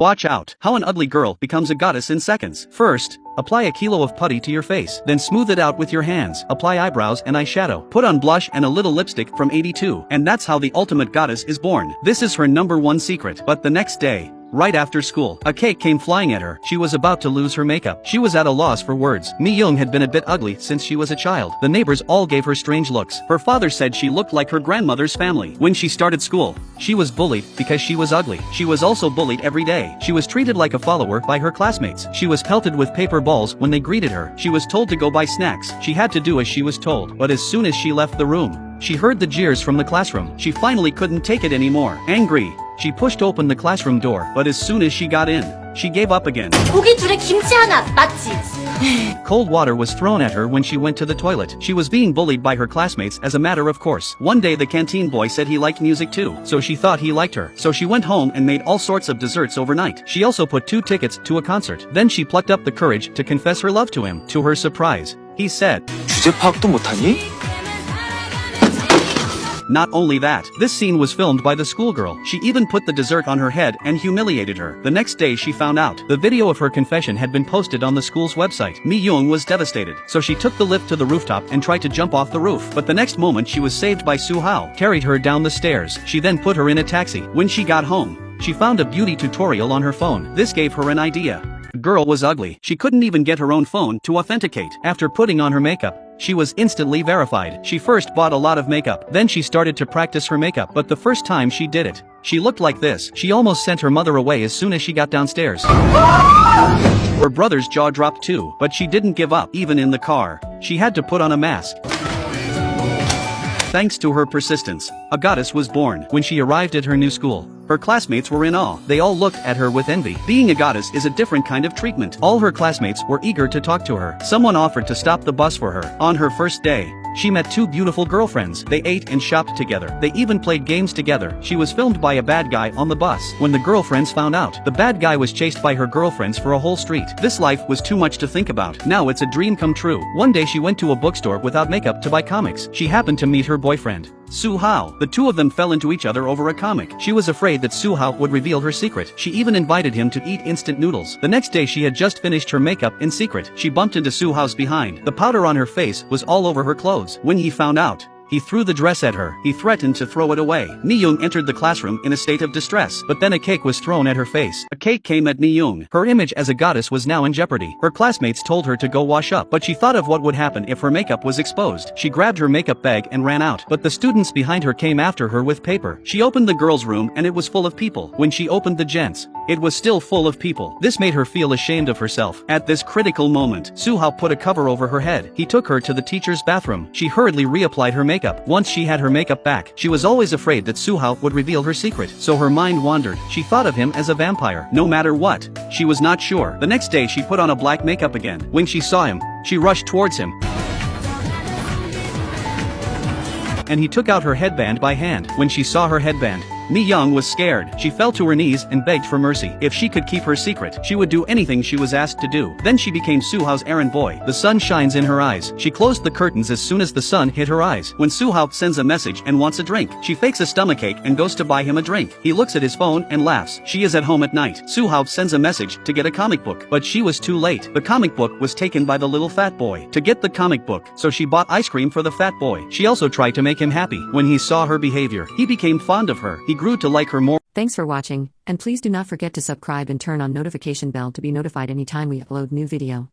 Watch out, how an ugly girl becomes a goddess in seconds. First, apply a kilo of putty to your face, then smooth it out with your hands. Apply eyebrows and eyeshadow. Put on blush and a little lipstick from 82. And that's how the ultimate goddess is born. This is her #1 secret. But the next day, right after school, a cake came flying at her. She was about to lose her makeup. She was at a loss for words. Mi-young had been a bit ugly since she was a child. The neighbors all gave her strange looks. Her father said she looked like her grandmother's family. When she started school, she was bullied because she was ugly. She was also bullied every day. She was treated like a follower by her classmates. She was pelted with paper balls when they greeted her. She was told to go buy snacks. She had to do as she was told. But as soon as she left the room, she heard the jeers from the classroom. She finally couldn't take it anymore. Angry, she pushed open the classroom door, but as soon as she got in, she gave up again. 고기 둘에 김치 하나, 맞지? Cold water was thrown at her when she went to the toilet. She was being bullied by her classmates as a matter of course. One day the canteen boy said he liked music too, so she thought he liked her. So she went home and made all sorts of desserts overnight. She also put 2 tickets to a concert. Then she plucked up the courage to confess her love to him. To her surprise, he said, 주제 파악도 못하니? Not only that, this scene was filmed by the schoolgirl. She even put the dessert on her head and humiliated her. The next day she found out the video of her confession had been posted on the school's website. Mi-young was devastated, so she took the lift to the rooftop and tried to jump off the roof. But the next moment she was saved by Su-hao, carried her down the stairs. She then put her in a taxi. When she got home, she found a beauty tutorial on her phone. This gave her an idea. The girl was ugly. She couldn't even get her own phone to authenticate. After putting on her makeup, she was instantly verified. She first bought a lot of makeup. Then she started to practice her makeup. But the first time she did it, she looked like this. She almost sent her mother away as soon as she got downstairs. Her brother's jaw dropped too, but she didn't give up. Even in the car, she had to put on a mask. Thanks to her persistence, a goddess was born. When she arrived at her new school, her classmates were in awe. They all looked at her with envy. Being a goddess is a different kind of treatment. All her classmates were eager to talk to her. Someone offered to stop the bus for her. On her first day, she met 2 beautiful girlfriends. They ate and shopped together. They even played games together. She was filmed by a bad guy on the bus. When the girlfriends found out, the bad guy was chased by her girlfriends for a whole street. This life was too much to think about. Now it's a dream come true. One day she went to a bookstore without makeup to buy comics. She happened to meet her boyfriend, Su-hao. The two of them fell into each other over a comic. She was afraid that Su-hao would reveal her secret. She even invited him to eat instant noodles. The next day she had just finished her makeup in secret. She bumped into Su-hao's behind. The powder on her face was all over her clothes. When he found out, he threw the dress at her. He threatened to throw it away. Mi-young entered the classroom in a state of distress. But then a cake was thrown at her face. A cake came at Mi-young. Her image as a goddess was now in jeopardy. Her classmates told her to go wash up, but she thought of what would happen if her makeup was exposed. She grabbed her makeup bag and ran out. But the students behind her came after her with paper. She opened the girls' room and it was full of people. When she opened the gents', it was still full of people. This made her feel ashamed of herself. At this critical moment, Su-hao put a cover over her head. He took her to the teacher's bathroom. She hurriedly reapplied her makeup. Once she had her makeup back, she was always afraid that Su-hao would reveal her secret. So her mind wandered. She thought of him as a vampire. No matter what, she was not sure. The next day she put on a black makeup again. When she saw him, she rushed towards him, and he took out her headband by hand. When she saw her headband, Mi-young was scared. She fell to her knees and begged for mercy. If she could keep her secret, she would do anything she was asked to do. Then she became Su-hao's errand boy. The sun shines in her eyes. She closed the curtains as soon as the sun hit her eyes. When Su-hao sends a message and wants a drink, she fakes a stomachache and goes to buy him a drink. He looks at his phone and laughs. She is at home at night. Su-hao sends a message to get a comic book, but she was too late. The comic book was taken by the little fat boy. To get the comic book, so she bought ice cream for the fat boy. She also tried to make him happy. When he saw her behavior, he became fond of her. He grew to like her more. Thanks for watching, and please do not forget to subscribe and turn on notification bell to be notified anytime we upload new video.